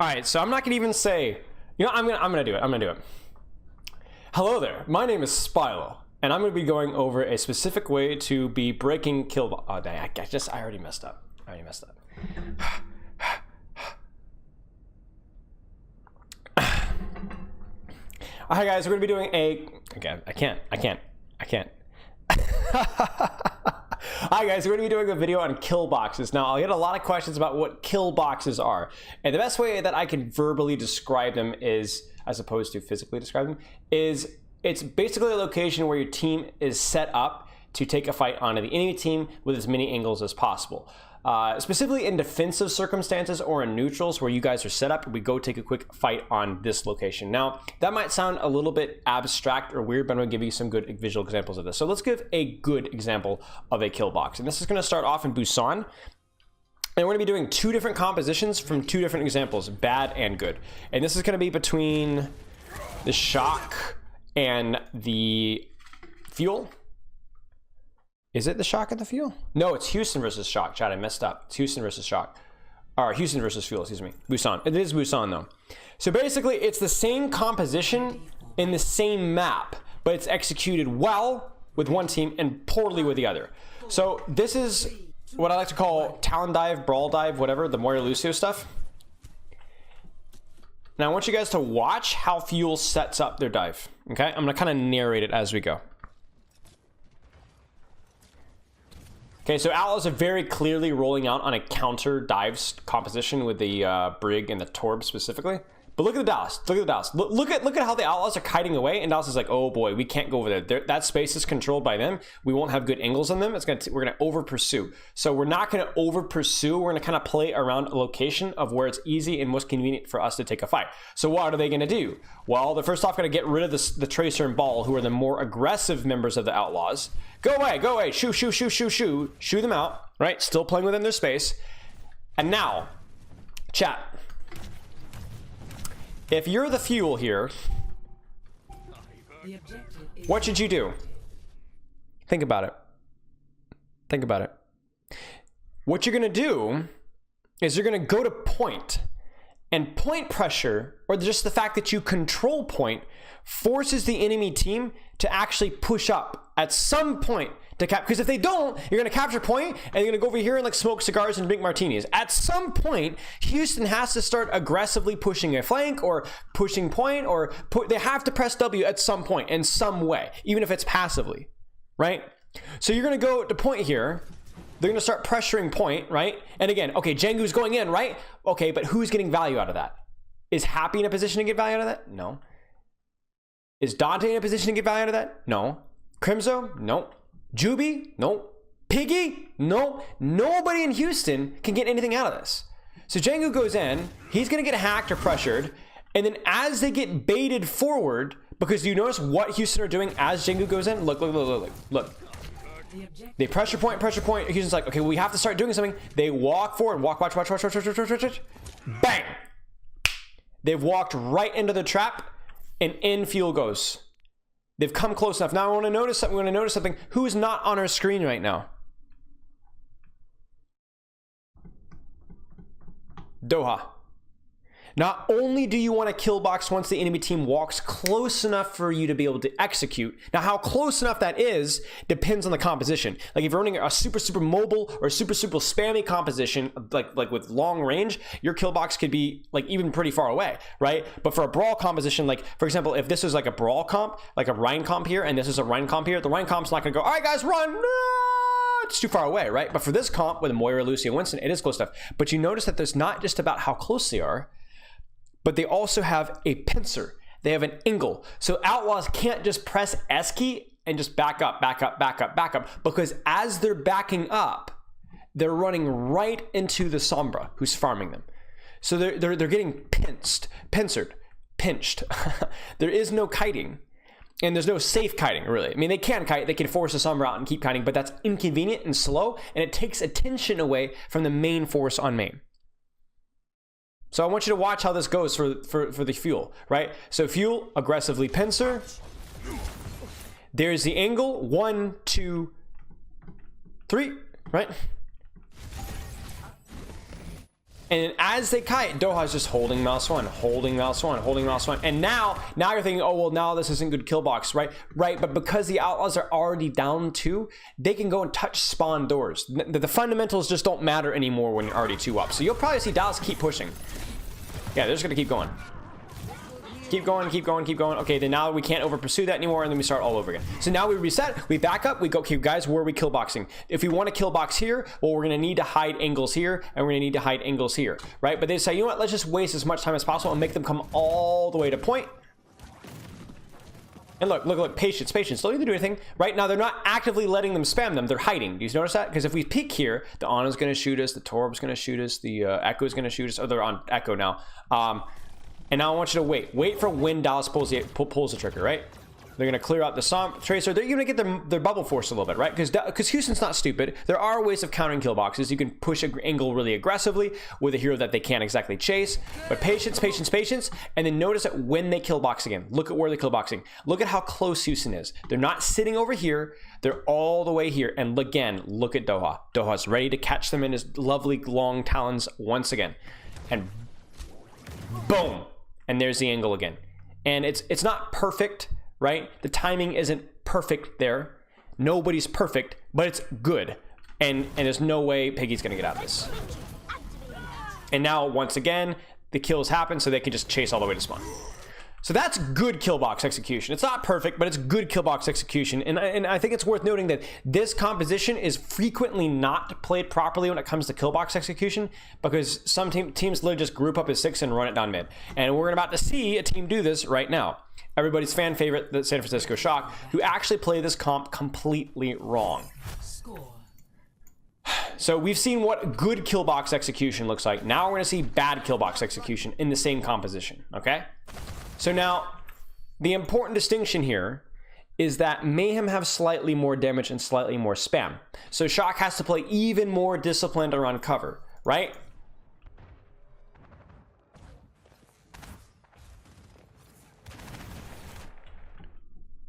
All right, so I'm not gonna even say, you know, I'm gonna do it. Hello there, my name is Spilo, and I'm gonna be going over a specific way to be breaking kill. Oh dang, I already messed up. Alright guys, we're gonna be doing I can't. Hi guys, we're going to be doing a video on kill boxes. Now, I'll get a lot of questions about what kill boxes are. And the best way that I can verbally describe them is, as opposed to physically describe them, is it's basically a location where your team is set up to take a fight onto the enemy team with as many angles as possible. Specifically in defensive circumstances or in neutrals where you guys are set up, we go take a quick fight on this location. Now, that might sound a little bit abstract or weird, but I'm gonna give you some good visual examples of this. So let's give a good example of a kill box. And this is gonna start off in Busan. And we're gonna be doing two different compositions from two different examples, bad and good. And this is gonna be between the shock and the fuel. Is it the shock and the fuel? No, it's Houston versus shock. Chad, I messed up. It's Houston versus shock. Or Houston versus fuel, excuse me. Busan. It is Busan though. So basically it's the same composition in the same map, but it's executed well with one team and poorly with the other. So this is what I like to call talon dive, brawl dive, whatever, the Moira Lucio stuff. Now I want you guys to watch how fuel sets up their dive. Okay, I'm gonna kind of narrate it as we go. Okay, so Outlaws are very clearly rolling out on a counter dives composition with the Brig and the Torb specifically. But look at the Dallas. Look at the Dallas. Look at how the Outlaws are kiting away, and Dallas is like, oh boy, we can't go over there. That space is controlled by them. We won't have good angles on them. We're gonna over pursue. So we're not gonna over pursue. We're gonna kind of play around a location of where it's easy and most convenient for us to take a fight. So what are they gonna do? Well, they're first off gonna get rid of the Tracer and Ball, who are the more aggressive members of the Outlaws. Go away, shoo them out, right? Still playing within their space. And now, chat. If you're the fuel here, what should you do? Think about it. Think about it. What you're gonna do is you're gonna go to point, and point pressure, or just the fact that you control point, forces the enemy team to actually push up at some point to cap, because if they don't, you're gonna capture point and you're gonna go over here and like smoke cigars and drink martinis. At some point, Houston has to start aggressively pushing a flank or pushing point, or they have to press W at some point in some way, even if it's passively, right? So you're gonna go to point here. They're gonna start pressuring point, right? And again, okay, Jengu's going in, right? Okay, but who's getting value out of that? Is Happy in a position to get value out of that? No. Is Dante in a position to get value out of that? No. Crimzo? No. Juby? No. Piggy? No. Nobody in Houston can get anything out of this. So Jengu goes in, he's gonna get hacked or pressured, and then as they get baited forward, because you notice what Houston are doing as Jengu goes in? Look. They pressure point. Houston's like, okay, well, we have to start doing something. They walk forward, watch. Bang! They've walked right into the trap, and in fuel goes. They've come close enough. Now I want to notice something. Who's not on our screen right now? Doha. Not only do you want to kill box once the enemy team walks close enough for you to be able to execute. Now, how close enough that is depends on the composition. Like if you're running a super mobile or super spammy composition, like with long range, your kill box could be like even pretty far away, right? But for a brawl composition, like for example, if this is like a brawl comp, like a Rhine comp here, and this is a Rhine comp here, the Rhine comp's not gonna go, all right guys, run! It's too far away, right? But for this comp with Moira, Lucy, and Winston, it is close enough. But you notice that there's not just about how close they are, but they also have a pincer. They have an angle. So Outlaws can't just press S key and just back up, because as they're backing up, they're running right into the Sombra who's farming them. So they're getting pincered, pinched. There is no kiting, and there's no safe kiting really. I mean, they can kite, they can force the Sombra out and keep kiting, but that's inconvenient and slow, and it takes attention away from the main force on main. So I want you to watch how this goes for the fuel, right? So fuel, aggressively pincer. There's the angle, 1, 2, 3, right? And as they kite, Doha's just holding mouse one, holding mouse one, holding mouse one. And now you're thinking, oh, well, now this isn't good kill box, right? Right, but because the Outlaws are already down 2, they can go and touch spawn doors. The fundamentals just don't matter anymore when you're already 2 up. So you'll probably see Dallas keep pushing. Yeah, they're just gonna keep going. Keep going, keep going, keep going. Okay, then now we can't over pursue that anymore, and then we start all over again. So now we reset, we back up, we go, okay, guys, where are we kill boxing? If we want to kill box here, well, we're gonna need to hide angles here, and we're gonna need to hide angles here, right? But they say, you know what, let's just waste as much time as possible and make them come all the way to point. And look, patience, patience. Don't need to do anything. Right now, they're not actively letting them spam them. They're hiding. Do you notice that? Because if we peek here, the Ana's going to shoot us, the Torb's going to shoot us, the Echo's going to shoot us. Oh, they're on Echo now. And now I want you to wait for when Dallas pulls the trigger, right? They're going to clear out the Swamp Tracer. They're going to get their bubble force a little bit, right? Because Houston's not stupid. There are ways of countering kill boxes. You can push an angle really aggressively with a hero that they can't exactly chase. But patience, patience, patience. And then notice that when they kill box again, look at where they're kill boxing. Look at how close Houston is. They're not sitting over here. They're all the way here. And again, look at Doha. Doha's ready to catch them in his lovely long talons once again. And boom. And there's the angle again. And it's not perfect, right? The timing isn't perfect there. Nobody's perfect, but it's good. And there's no way Piggy's gonna get out of this. And now, once again, the kills happen so they can just chase all the way to spawn. So that's good kill box execution. It's not perfect, but it's good kill box execution. And I think it's worth noting that this composition is frequently not played properly when it comes to kill box execution, because some teams literally just group up as 6 and run it down mid. And we're about to see a team do this right now. Everybody's fan favorite, the San Francisco Shock, who actually play this comp completely wrong. So we've seen what good kill box execution looks like. Now we're going to see bad kill box execution in the same composition, okay? So now, the important distinction here is that Mayhem have slightly more damage and slightly more spam. So Shock has to play even more disciplined around cover, right?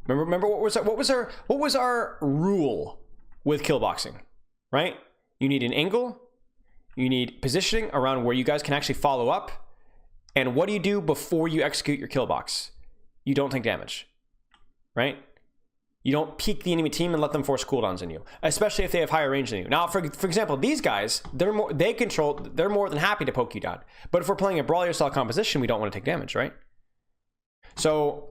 Remember what was our rule with kill boxing, right? You need an angle, you need positioning around where you guys can actually follow up. And what do you do before you execute your kill box? You don't take damage, right? You don't peek the enemy team and let them force cooldowns on you, especially if they have higher range than you. Now, for example, these guys, they're more than happy to poke you down. But if we're playing a brawler style composition, we don't want to take damage, right? So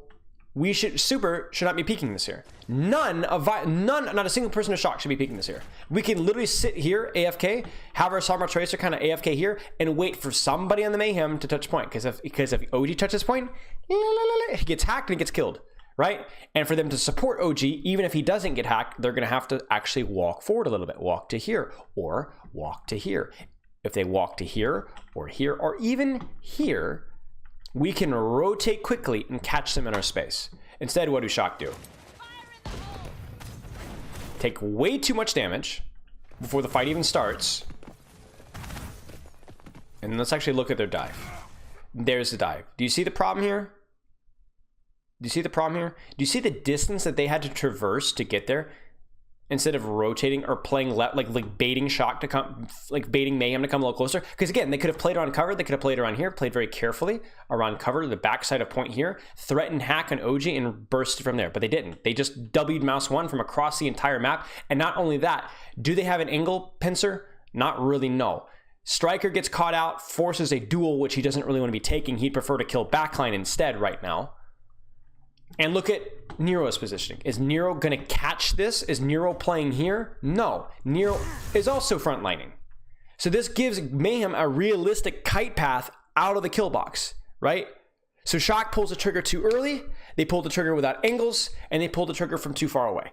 Super should not be peeking this here. Not a single person of Shock should be peeking this here. We can literally sit here, AFK, have our Swamp Tracer kind of AFK here, and wait for somebody on the Mayhem to touch point. Because if OG touches point, he gets hacked and he gets killed, right? And for them to support OG, even if he doesn't get hacked, they're going to have to actually walk forward a little bit. Walk to here, or walk to here. If they walk to here, or even here, we can rotate quickly and catch them in our space. Instead, what do Shock do? Take way too much damage before the fight even starts. And let's actually look at their dive. There's the dive. Do you see the problem here? Do you see the problem here? Do you see the distance that they had to traverse to get there? Instead of rotating or playing like baiting Shock to come, like baiting Mayhem to come a little closer. Because again, they could have played around cover, they could have played around here, played very carefully around cover, the backside of point here, threatened hack on OG and burst from there. But they didn't. They just W'd mouse one from across the entire map. And not only that, do they have an angle pincer? Not really, no. Striker gets caught out, forces a duel, which he doesn't really want to be taking. He'd prefer to kill backline instead right now. And look at Nero's positioning. Is Nero going to catch this? Is Nero playing here? No. Nero is also frontlining. So this gives Mayhem a realistic kite path out of the kill box, right? So Shock pulls the trigger too early, they pull the trigger without angles, and they pull the trigger from too far away.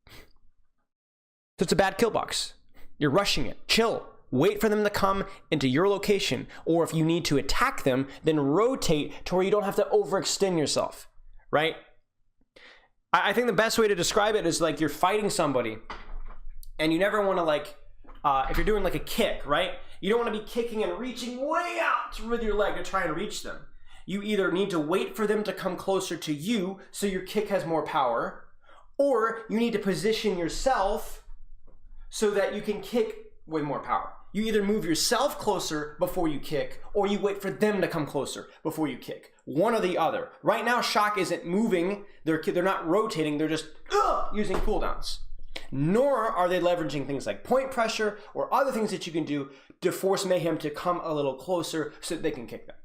So it's a bad kill box. You're rushing it. Chill. Wait for them to come into your location. Or if you need to attack them, then rotate to where you don't have to overextend yourself, right? I think the best way to describe it is like you're fighting somebody and you never want to like, if you're doing like a kick, right? You don't want to be kicking and reaching way out with your leg to try and reach them. You either need to wait for them to come closer to you so your kick has more power, or you need to position yourself so that you can kick with more power. You either move yourself closer before you kick, or you wait for them to come closer before you kick. One or the other. Right now, Shock isn't moving. They're not rotating. They're just using cooldowns. Nor are they leveraging things like point pressure or other things that you can do to force Mayhem to come a little closer so that they can kick them.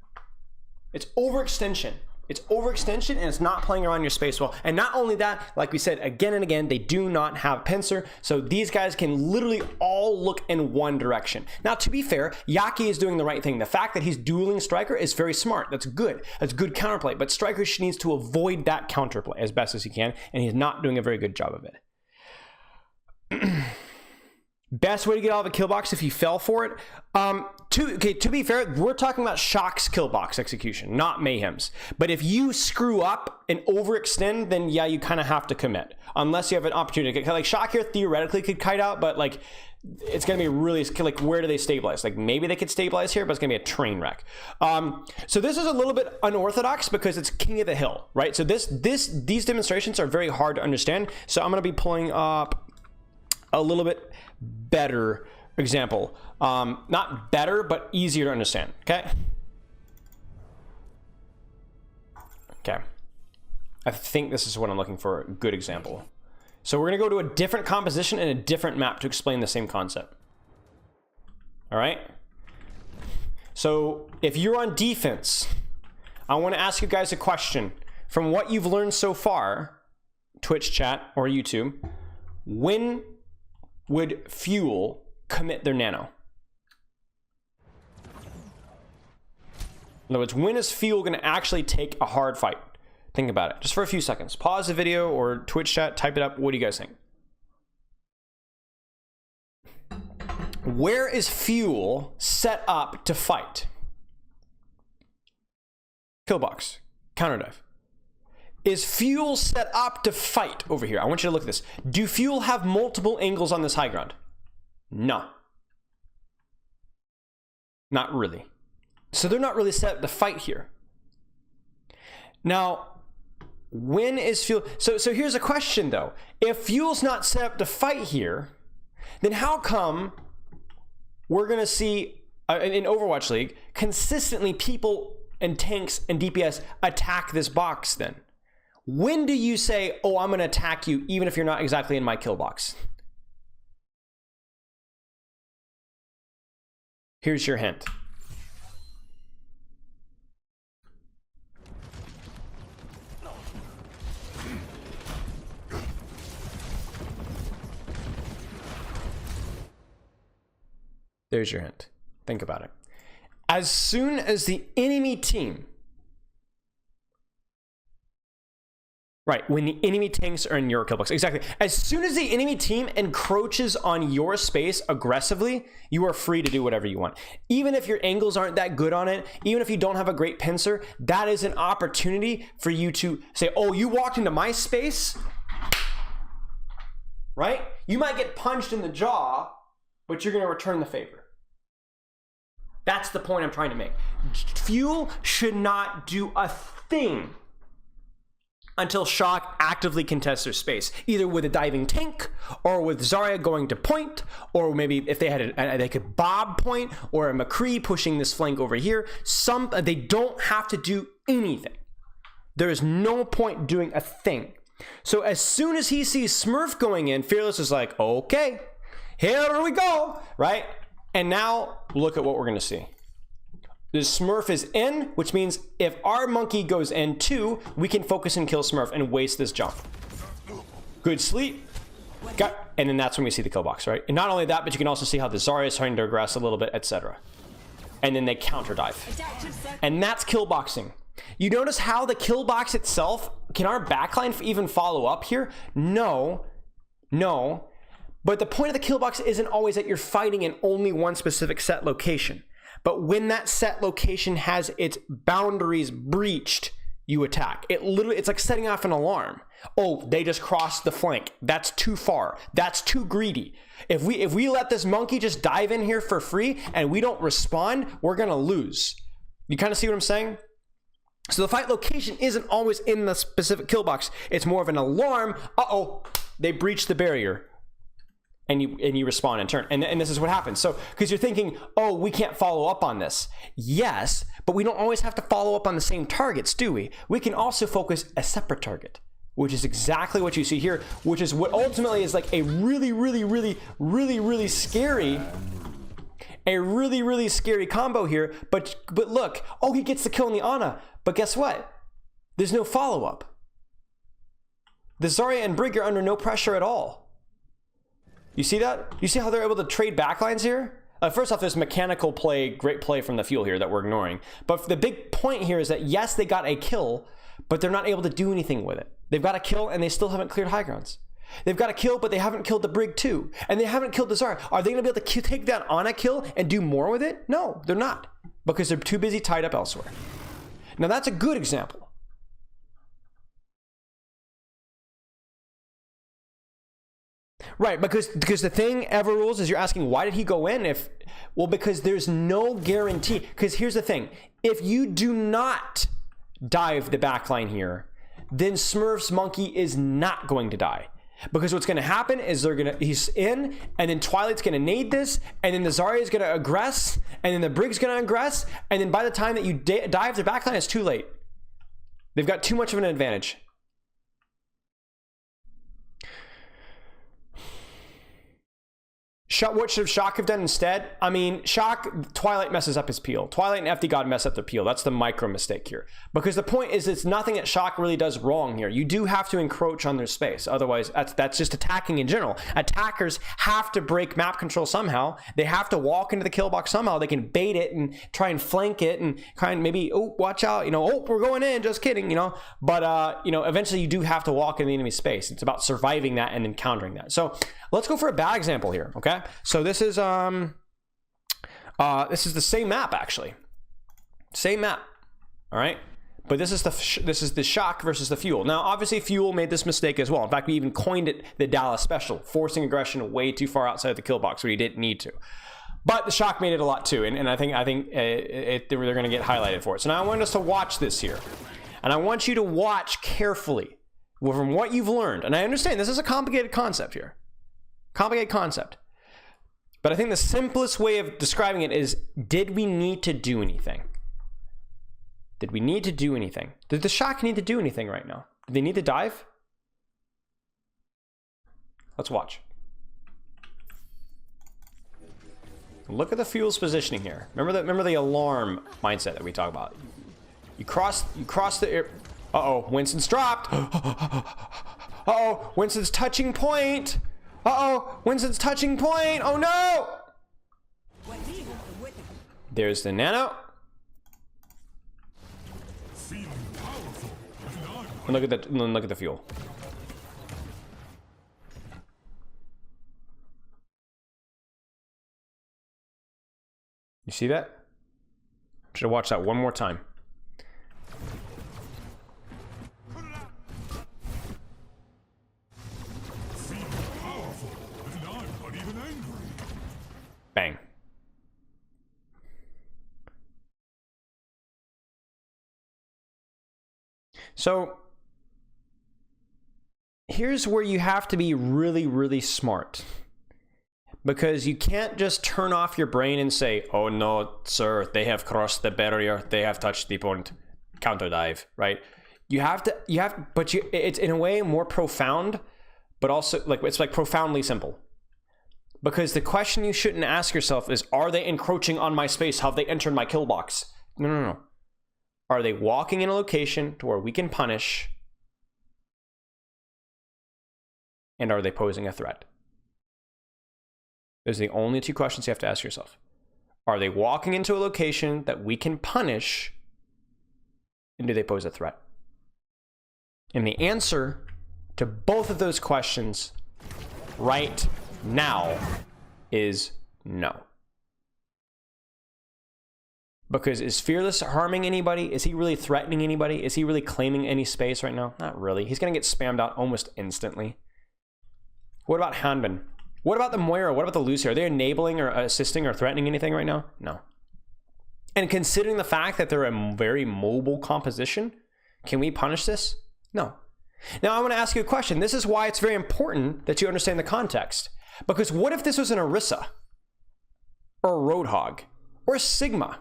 It's overextension. It's overextension, and it's not playing around your space well. And not only that, like we said again and again, they do not have pincer, so these guys can literally all look in one direction. Now, to be fair, Yaki is doing the right thing. The fact that he's dueling Striker is very smart. That's good. That's good counterplay. But Striker needs to avoid that counterplay as best as he can, and he's not doing a very good job of it. Best way to get out of a kill box if you fell for it. To be fair, we're talking about Shock's kill box execution, not Mayhem's. But if you screw up and overextend, then yeah, you kind of have to commit. Unless you have an opportunity. Like Shock here theoretically could kite out, but like it's going to be really, like, where do they stabilize? Like maybe they could stabilize here, but it's going to be a train wreck. So this is a little bit unorthodox because it's King of the Hill, right? So these demonstrations are very hard to understand. So I'm going to be pulling up a little bit better example. Not better, but easier to understand. Okay. Okay. I think this is what I'm looking for. A good example. So we're going to go to a different composition and a different map to explain the same concept. All right. So if you're on defense, I want to ask you guys a question. From what you've learned so far, Twitch chat or YouTube, when would Fuel commit their nano? In other words, when is Fuel going to actually take a hard fight? Think about it. Just for a few seconds. Pause the video or Twitch chat, type it up. What do you guys think? Where is Fuel set up to fight? Killbox. Counterdive. Is Fuel set up to fight over here? I want you to look at this. Do Fuel have multiple angles on this high ground? No. Not really. So they're not really set up to fight here. Now, when is Fuel... So here's a question, though. If Fuel's not set up to fight here, then how come we're going to see, in Overwatch League, consistently people and tanks and DPS attack this box then? When do you say, oh, I'm going to attack you even if you're not exactly in my kill box? Here's your hint. There's your hint. Think about it. As soon as the enemy team... Right, when the enemy tanks are in your kill box. Exactly. As soon as the enemy team encroaches on your space aggressively, you are free to do whatever you want. Even if your angles aren't that good on it, even if you don't have a great pincer, that is an opportunity for you to say, oh, you walked into my space, right? You might get punched in the jaw, but you're going to return the favor. That's the point I'm trying to make. Fuel should not do a thing until Shock actively contests their space, either with a diving tank or with Zarya going to point, or maybe if they had they could bob point, or a McCree pushing this flank over here. They don't have to do anything. There is no point doing a thing. So as soon as he sees Smurf going in, Fearless is like, okay, here we go, right? And now look at what we're gonna see. The Smurf is in, which means if our monkey goes in too, we can focus and kill Smurf and waste this jump. Good sleep. And then that's when we see the kill box, right? And not only that, but you can also see how the Zarya is starting to aggress a little bit, etc. And then they counter dive. And that's kill boxing. You notice how the kill box itself, can our backline even follow up here? No. But the point of the kill box isn't always that you're fighting in only one specific set location. But when that set location has its boundaries breached, you attack. It's like setting off an alarm. Oh, they just crossed the flank. That's too far. That's too greedy. If we let this monkey just dive in here for free and we don't respond, we're gonna lose. You kind of see what I'm saying? So the fight location isn't always in the specific kill box. It's more of an alarm. Uh-oh, they breached the barrier. and you respond in turn. And this is what happens. So, because you're thinking, oh, we can't follow up on this. Yes, but we don't always have to follow up on the same targets, do we? We can also focus a separate target, which is exactly what you see here, which is what ultimately is like a really scary, combo here. But look, oh, he gets the kill on the Ana, but guess what? There's no follow-up. The Zarya and Brig are under no pressure at all. You see that? You see how they're able to trade backlines here? First off, there's mechanical play, great play from the Fuel here that we're ignoring. But the big point here is that, yes, they got a kill, but they're not able to do anything with it. They've got a kill, and they still haven't cleared high grounds. They've got a kill, but they haven't killed the Brig too. And they haven't killed the Zarya. Are they going to be able to take that on a kill and do more with it? No, they're not. Because they're too busy tied up elsewhere. Now, that's a good example. Right, because the thing ever rules is you're asking, why did he go in? Well, because there's no guarantee. Because here's the thing. If you do not dive the backline here, then Smurf's Monkey is not going to die. Because what's going to happen is he's in, and then Twilight's going to nade this, and then the Zarya is going to aggress, and then the Brig's going to aggress, and then by the time that you dive the backline, it's too late. They've got too much of an advantage. What should Shock have done instead? I mean, Twilight messes up his peel. Twilight and FD God mess up the peel. That's the micro mistake here. Because the point is, it's nothing that Shock really does wrong here. You do have to encroach on their space. Otherwise, that's just attacking in general. Attackers have to break map control somehow. They have to walk into the kill box somehow. They can bait it and try and flank it and kind of maybe, oh, watch out, oh, we're going in, just kidding, But, eventually you do have to walk in the enemy space. It's about surviving that and then countering that. So let's go for a bad example here, okay? So this is the same map, actually. Same map. All right? But this is the Shock versus the Fuel. Now, obviously Fuel made this mistake as well. In fact, we even coined it the Dallas special, forcing aggression way too far outside of the kill box where he didn't need to. But the Shock made it a lot too, and I think they're going to get highlighted for it. So now I want us to watch this here. And I want you to watch carefully from what you've learned. And I understand this is a complicated concept here. Complicated concept. But I think the simplest way of describing it is, did we need to do anything? Did we need to do anything? Did the Shock need to do anything right now? Do they need to dive? Let's watch. Look at the Fuel's positioning here. Remember the alarm mindset that we talk about. You cross the air. Uh-oh, Winston's dropped. Uh-oh, Winston's touching point. Uh-oh, Winston's touching point. Oh no! There's the nano. And look at the Fuel. You see that? Should have watched that one more time. Bang. So here's where you have to be really, really smart. Because you can't just turn off your brain and say, oh no, sir, they have crossed the barrier, they have touched the point, counter dive, right? It's in a way more profound, but also it's like profoundly simple. Because the question you shouldn't ask yourself is, are they encroaching on my space? Have they entered my kill box? No. Are they walking in a location to where we can punish? And are they posing a threat? Those are the only two questions you have to ask yourself. Are they walking into a location that we can punish? And do they pose a threat? And the answer to both of those questions right now is no. Because is Fearless harming anybody? Is he really threatening anybody? Is he really claiming any space right now? Not really. He's going to get spammed out almost instantly. What about Hanbin? What about the Moira? What about the Lucy? Are they enabling or assisting or threatening anything right now? No. And considering the fact that they're a very mobile composition, can we punish this? No. Now I want to ask you a question. This is why it's very important that you understand the context. Because what if this was an Orisa? Or a Roadhog? Or a Sigma?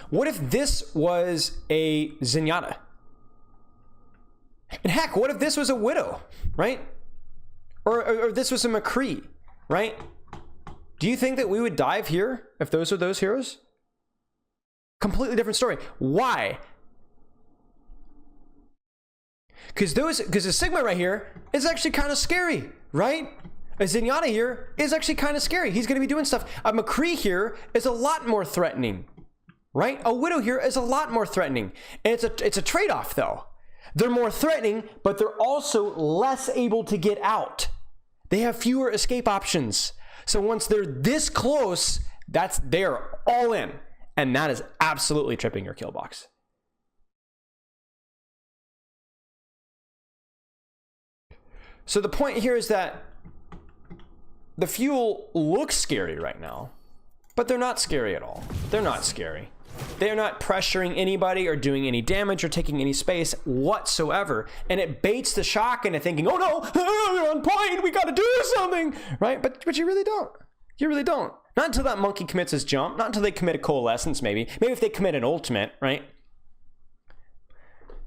What if this was a Zenyatta? And heck, what if this was a Widow, right? Or this was a McCree, right? Do you think that we would dive here if those were those heroes? Completely different story. Why? Because a Sigma right here is actually kind of scary, right? A Zenyatta here is actually kind of scary. He's going to be doing stuff. A McCree here is a lot more threatening, right? A Widow here is a lot more threatening. And it's a trade-off, though. They're more threatening, but they're also less able to get out. They have fewer escape options. So once they're this close, they're all in. And that is absolutely tripping your kill box. So the point here is that the fuel looks scary right now, but they're not scary at all. They're not scary. They're not pressuring anybody or doing any damage or taking any space whatsoever. And it baits the shock into thinking, oh no, we're on point, we gotta do something, right? But you really don't. You really don't. Not until that monkey commits his jump, not until they commit a coalescence, maybe. Maybe if they commit an ultimate, right?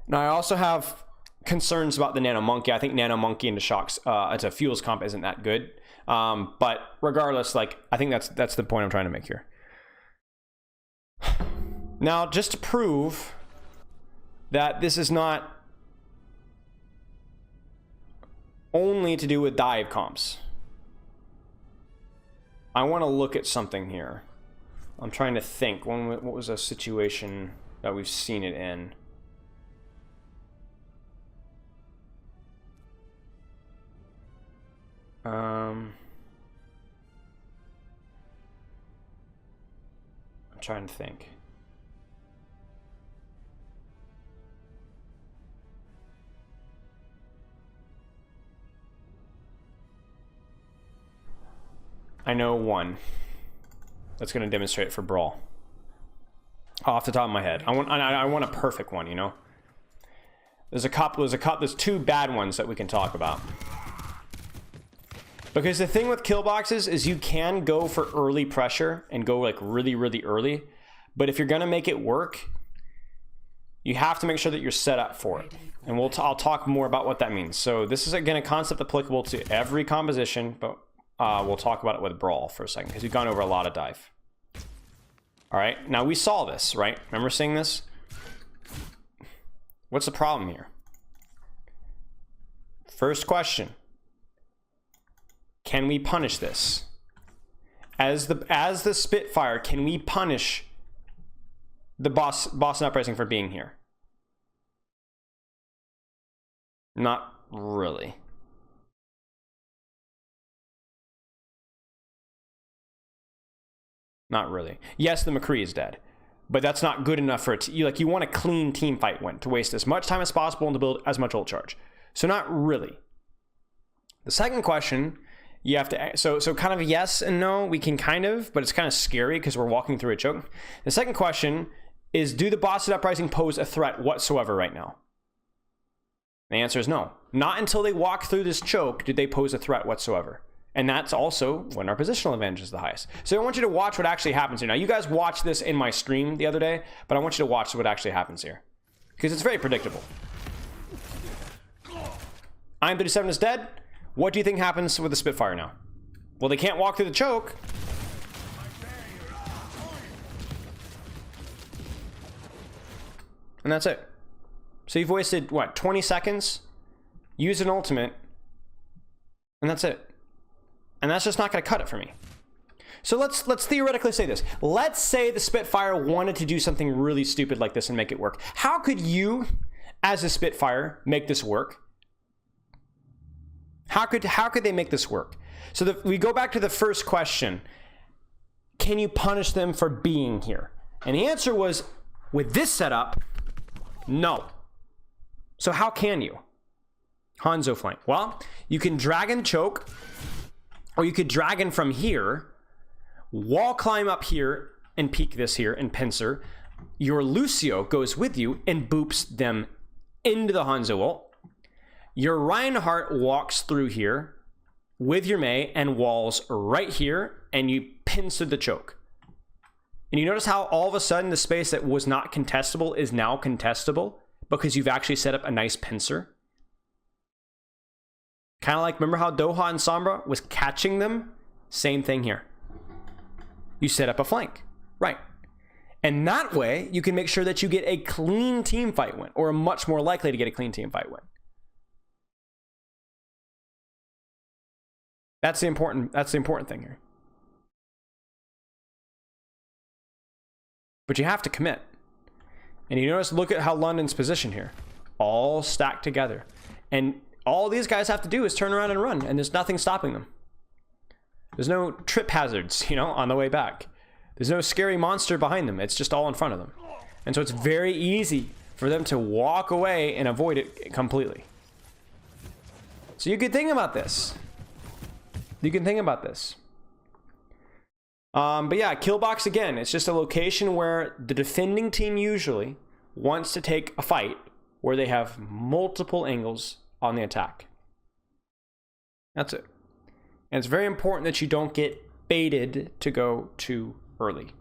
Now I also have concerns about the Nano Monkey. I think Nano Monkey into shocks, it's a fuels comp isn't that good. But regardless, like, I think that's the point I'm trying to make here. Now, just to prove that this is not only to do with dive comps, I want to look at something here. I'm trying to think. What was a situation that we've seen it in? I'm trying to think. I know one that's going to demonstrate for Brawl. Off the top of my head, I want a perfect one. You know, there's two bad ones that we can talk about. Because the thing with kill boxes is you can go for early pressure and go like really, really early. But if you're going to make it work, you have to make sure that you're set up for it. And I'll talk more about what that means. So this is again a concept applicable to every composition, but we'll talk about it with Brawl for a second because we've gone over a lot of dive. All right, now we saw this, right? Remember seeing this? What's the problem here? First question. Can we punish this? As the Spitfire, can we punish the Boston Uprising for being here? Not really. Not really. Yes, the McCree is dead, but that's not good enough for it. You want a clean team fight win to waste as much time as possible and to build as much ult charge. So not really. The second question, you have to so kind of yes and no. We can kind of, but it's kind of scary because we're walking through a choke. The second question is, do the Boston Uprising pose a threat whatsoever right now? The answer is no. Not until they walk through this choke do they pose a threat whatsoever. And that's also when our positional advantage is the highest. So I want you to watch what actually happens here. Now, you guys watched this in my stream the other day, but I want you to watch what actually happens here. Because it's very predictable. IM-37 is dead. What do you think happens with the Spitfire now? Well, they can't walk through the choke. And that's it. So you've wasted, what, 20 seconds? Use an ultimate. And that's it. And that's just not going to cut it for me. So let's theoretically say this. Let's say the Spitfire wanted to do something really stupid like this and make it work. How could you, as a Spitfire, make this work? How could they make this work? So we go back to the first question. Can you punish them for being here? And the answer was, with this setup, no. So how can you? Hanzo flank. Well, you can dragon choke, or you could dragon from here, wall climb up here, and peek this here, and pincer. Your Lucio goes with you and boops them into the Hanzo ult. Your Reinhardt walks through here, with your Mei and walls right here, and you pincer the choke. And you notice how all of a sudden the space that was not contestable is now contestable because you've actually set up a nice pincer. Kind of like, remember how Doha and Sombra was catching them? Same thing here. You set up a flank, right? And that way you can make sure that you get a clean team fight win, or much more likely to get a clean team fight win. That's the important thing here. But you have to commit. And you notice, look at how London's position here. All stacked together. And all these guys have to do is turn around and run, and there's nothing stopping them. There's no trip hazards, you know, on the way back. There's no scary monster behind them. It's just all in front of them. And so it's very easy for them to walk away and avoid it completely. So you can think about this. You can think about this. But yeah, Killbox, again, it's just a location where the defending team usually wants to take a fight where they have multiple angles on the attack. That's it. And it's very important that you don't get baited to go too early. Do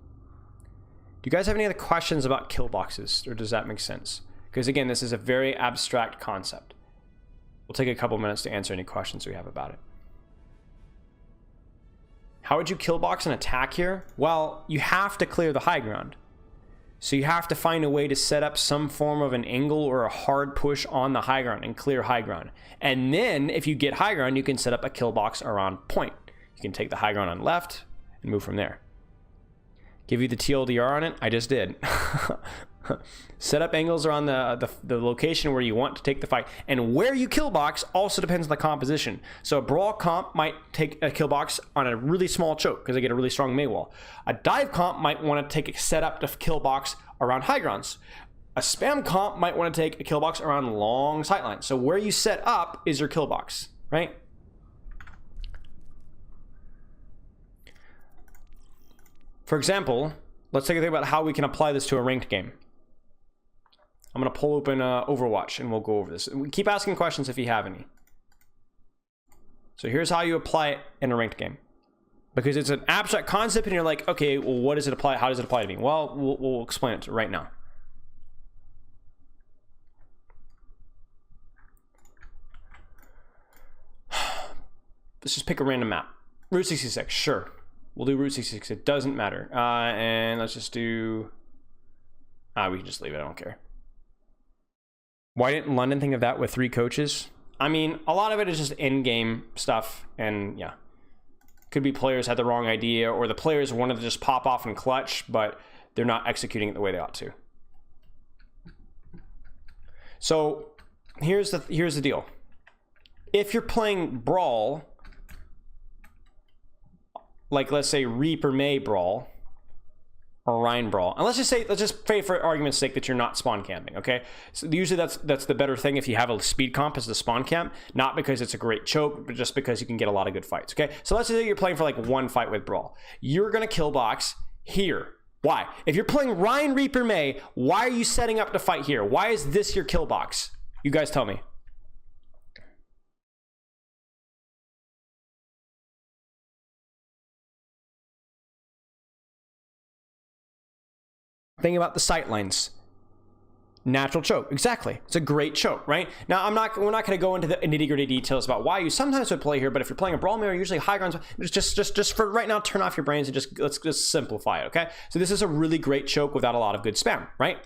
you guys have any other questions about kill boxes, or does that make sense? Because again, this is a very abstract concept. We'll take a couple minutes to answer any questions we have about it. How would you kill box an attack here? Well, you have to clear the high ground. So you have to find a way to set up some form of an angle or a hard push on the high ground and clear high ground. And then if you get high ground, you can set up a kill box around point. You can take the high ground on left and move from there. Give you the TLDR on it? I just did. Set up angles around the location where you want to take the fight. And where you kill box also depends on the composition. So a brawl comp might take a kill box on a really small choke because they get a really strong Mei wall. A dive comp might want to take a setup to kill box around high grounds. A spam comp might want to take a kill box around long sightlines. So where you set up is your kill box, right? For example, let's take a think about how we can apply this to a ranked game. I'm going to pull open Overwatch and we'll go over this. Keep asking questions if you have any. So here's how you apply it in a ranked game. Because it's an abstract concept and you're like, okay, well, what does it apply? How does it apply to me? Well, we'll explain it right now. Let's just pick a random map. Route 66, sure. We'll do Route 66, it doesn't matter. And let's just do... we can just leave it, I don't care. Why didn't London think of that with 3 coaches? I mean, a lot of it is just in-game stuff, and yeah. Could be players had the wrong idea, or the players wanted to just pop off and clutch, but they're not executing it the way they ought to. So, here's the deal. If you're playing Brawl, like let's say Reaper Mei Brawl, or Rhine Brawl, and let's just say for argument's sake that you're not spawn camping, okay? So usually that's the better thing if you have a speed comp as the spawn camp, not because it's a great choke, but just because you can get a lot of good fights, okay? So let's say you're playing for like one fight with Brawl. You're gonna kill box here. Why? If you're playing Rhine Reaper Mei, why are you setting up to fight here? Why is this your kill box? You guys tell me. Think about the sight lines. Natural choke, exactly. It's a great choke, right? Now, we're not going to go into the nitty-gritty details about why you sometimes would play here, but if you're playing a brawl mirror, usually high grounds, just for right now, turn off your brains and let's just simplify it, okay? So this is a really great choke without a lot of good spam, right?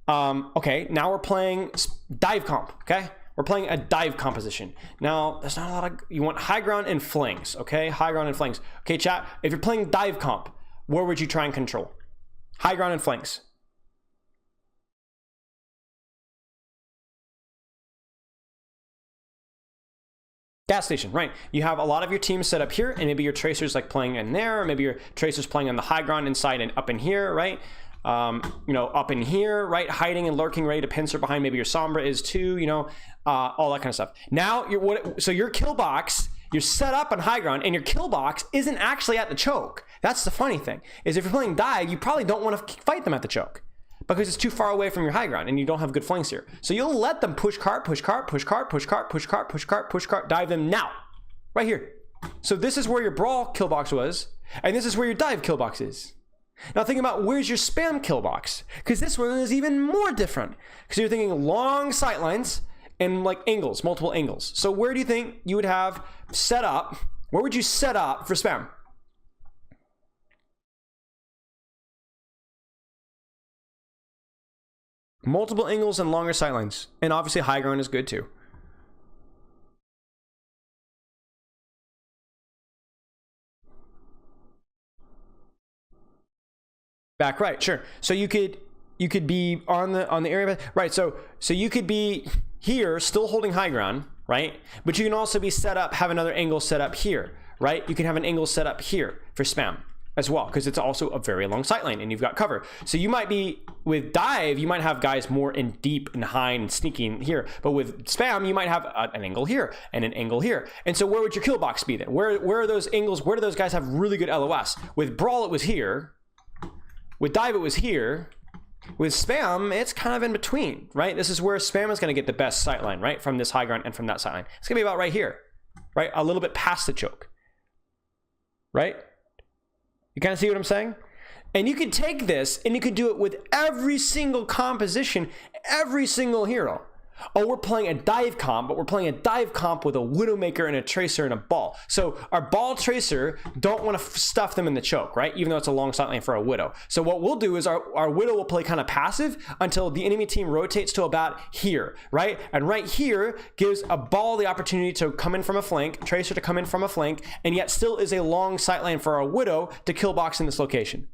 Okay, now we're playing dive comp, okay? We're playing a dive composition. Now, there's not a lot of, you want high ground and flanks, okay? High ground and flanks. Okay, chat, if you're playing dive comp, where would you try and control? High ground and flanks. Gas station, right? You have a lot of your teams set up here, and maybe your tracer's like playing in there, or maybe your tracer's playing on the high ground inside and up in here, right? You know, up in here, right? Hiding and lurking, ready to pincer behind. Maybe your Sombra is too, you know, all that kind of stuff. Now, so your kill box, you're set up on high ground, and your kill box isn't actually at the choke. That's the funny thing, is if you're playing dive, you probably don't want to fight them at the choke because it's too far away from your high ground and you don't have good flanks here. So you'll let them push cart, push cart, push cart, push cart, push cart, push cart, push cart, dive them now. Right here. So this is where your brawl kill box was, and this is where your dive kill box is. Now think about where's your spam kill box, because this one is even more different. Because you're thinking long sight lines and like angles, multiple angles. So where do you think you would have set up? Where would you set up for spam? Multiple angles and longer sight lines, and obviously high ground is good too. Back right, sure. So you could be on the area, right? So you could be here still holding high ground, right? But you can also be set up, have another angle set up here, right? You can have an angle set up here for spam as well, because it's also a very long sight line and you've got cover. So you might be with dive, you might have guys more in deep and high and sneaking here, but with spam you might have an angle here and an angle here. And so where would your kill box be then? Where are those angles? Where do those guys have really good LOS? With brawl it was here. With dive, it was here. With spam, it's kind of in between, right? This is where spam is going to get the best sight line, right? From this high ground and from that sight line. It's going to be about right here, right? A little bit past the choke, right? You kind of see what I'm saying? And you could take this and you could do it with every single composition, every single hero. Oh, we're playing a dive comp, but we're playing a dive comp with a Widowmaker and a Tracer and a ball. So our ball Tracer, don't want to stuff them in the choke, right? Even though it's a long sight lane for a Widow. So what we'll do is our Widow will play kind of passive until the enemy team rotates to about here, right? And right here gives a ball the opportunity to come in from a flank, Tracer to come in from a flank, and yet still is a long sight lane for our Widow to kill box in this location.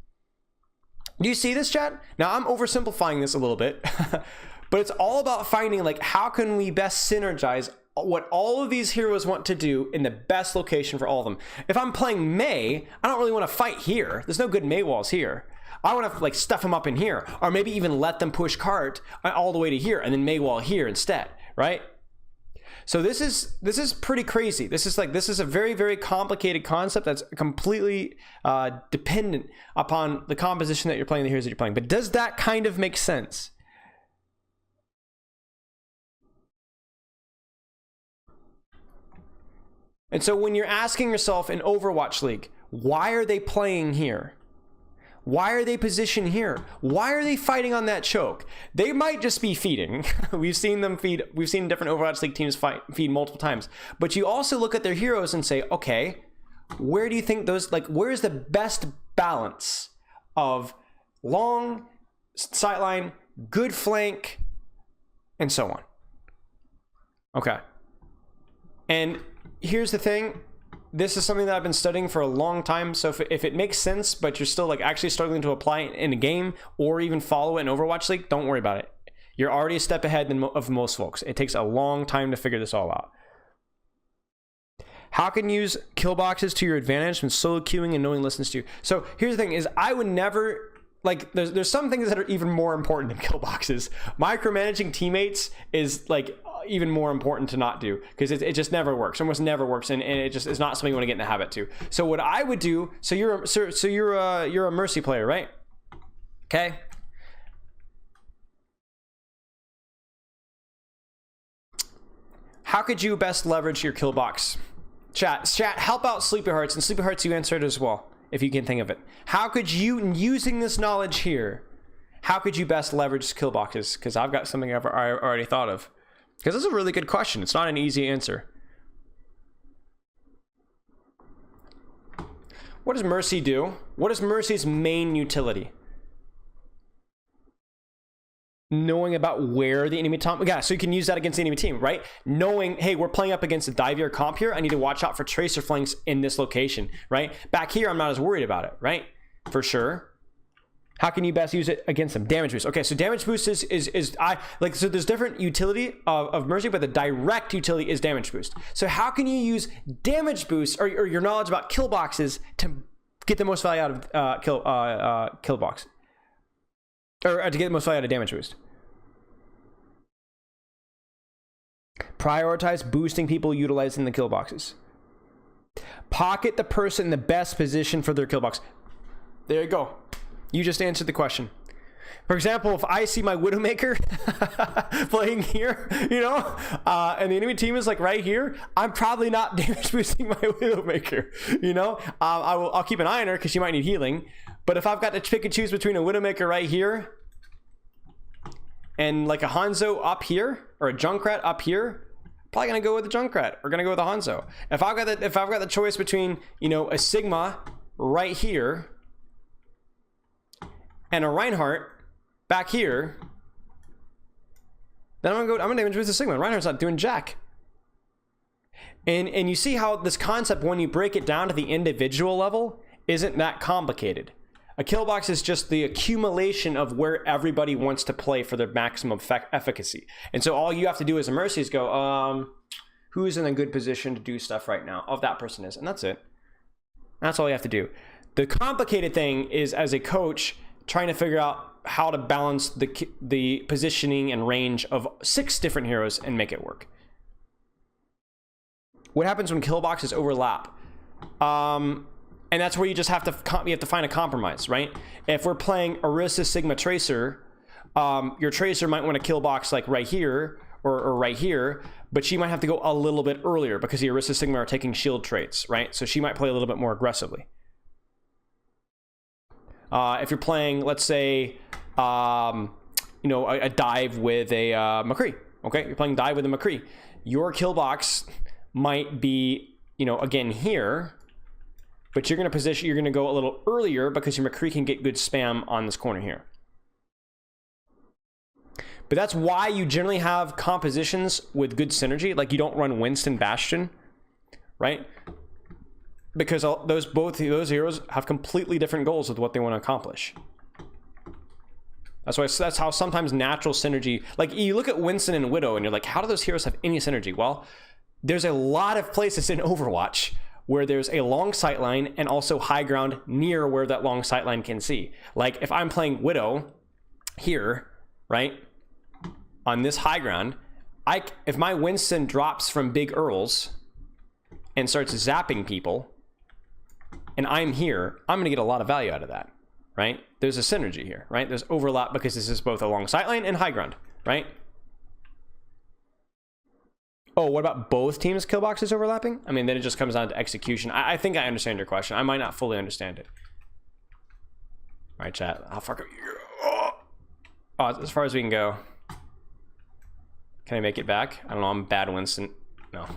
Do you see this, chat? Now I'm oversimplifying this a little bit. But it's all about finding like how can we best synergize what all of these heroes want to do in the best location for all of them. If I'm playing Mei, I don't really want to fight here. There's no good Mei walls here. I want to like stuff them up in here, or maybe even let them push cart all the way to here and then Mei wall here instead, right? So this is pretty crazy. This is a very, very complicated concept that's completely dependent upon the composition that you're playing, the heroes that you're playing. But does that kind of make sense? And so when you're asking yourself in Overwatch League, why are they playing here? Why are they positioned here? Why are they fighting on that choke? They might just be feeding. We've seen them feed. We've seen different Overwatch League teams feed multiple times. But you also look at their heroes and say, okay, where do you think those, like, where's the best balance of long sightline, good flank, and so on? Okay. And here's the thing, this is something that I've been studying for a long time. So if it makes sense, but you're still like actually struggling to apply it in a game or even follow it in Overwatch League, don't worry about it. You're already a step ahead of most folks. It takes a long time to figure this all out. How can you use kill boxes to your advantage when solo queuing and no one listens to you? So here's the thing is I would never, like there's some things that are even more important than kill boxes. Micromanaging teammates is like even more important to not do, because it just never works, almost never works, and it just is not something you want to get in the habit to. So what I would do, so you're a Mercy player, right? Okay. How could you best leverage your kill box? Chat, help out Sleepy Hearts, and Sleepy Hearts, you answered as well, if you can think of it. How could you, using this knowledge here, how could you best leverage kill boxes? Because I've got something I've already thought of. Because this is a really good question. It's not an easy answer. What does Mercy do? What is Mercy's main utility? Knowing about where the enemy team, yeah, so you can use that against the enemy team, right? Knowing, hey, we're playing up against a divier comp here. I need to watch out for tracer flanks in this location, right? Back here, I'm not as worried about it, right? For sure. How can you best use it against them? Damage boost. Okay, so damage boost so there's different utility of Mercy, but the direct utility is damage boost. So how can you use damage boost or your knowledge about kill boxes to get the most value out of kill box? Or to get the most value out of damage boost? Prioritize boosting people utilizing the kill boxes. Pocket the person in the best position for their kill box. There you go. You just answered the question. For example, if I see my Widowmaker playing here, you know, and the enemy team is like right here, I'm probably not damage boosting my Widowmaker, you know. I'll keep an eye on her because she might need healing. But if I've got to pick and choose between a Widowmaker right here and like a Hanzo up here or a Junkrat up here, probably gonna go with the Junkrat or gonna go with the Hanzo. If I've got the choice between, you know, a Sigma right here and a Reinhardt back here, then I'm gonna damage boost the Sigma. Reinhardt's not doing jack. And you see how this concept, when you break it down to the individual level, isn't that complicated. A kill box is just the accumulation of where everybody wants to play for their maximum efficacy. And so all you have to do as a Mercy is go, who's in a good position to do stuff right now? Oh, that person is, and that's it. That's all you have to do. The complicated thing is, as a coach, trying to figure out how to balance the positioning and range of 6 different heroes and make it work. What happens when kill boxes overlap? And that's where you just have to find a compromise, right? If we're playing Orisa Sigma Tracer, your Tracer might want to kill box like right here or right here, but she might have to go a little bit earlier because the Orisa Sigma are taking shield traits, right? So she might play a little bit more aggressively. If you're playing, let's say, you know, a dive with a McCree, okay? You're playing dive with a McCree. Your kill box might be, you know, again here, but you're going to go a little earlier because your McCree can get good spam on this corner here. But that's why you generally have compositions with good synergy. Like you don't run Winston Bastion, right? Because both of those heroes have completely different goals with what they want to accomplish. That's how sometimes natural synergy, like you look at Winston and Widow and you're like, how do those heroes have any synergy? Well, there's a lot of places in Overwatch where there's a long sight line and also high ground near where that long sight line can see. Like if I'm playing Widow here, right, on this high ground, if my Winston drops from big Earls and starts zapping people, and I'm here, I'm gonna get a lot of value out of that, right? There's a synergy here, right? There's overlap because this is both a long sight line and high ground, right? Oh, what about both teams' kill boxes overlapping? I mean, then it just comes down to execution. I think I understand your question. I might not fully understand it. All right, chat. How far can we go? Oh, as far as we can go. Can I make it back? I don't know. I'm bad Winston. No.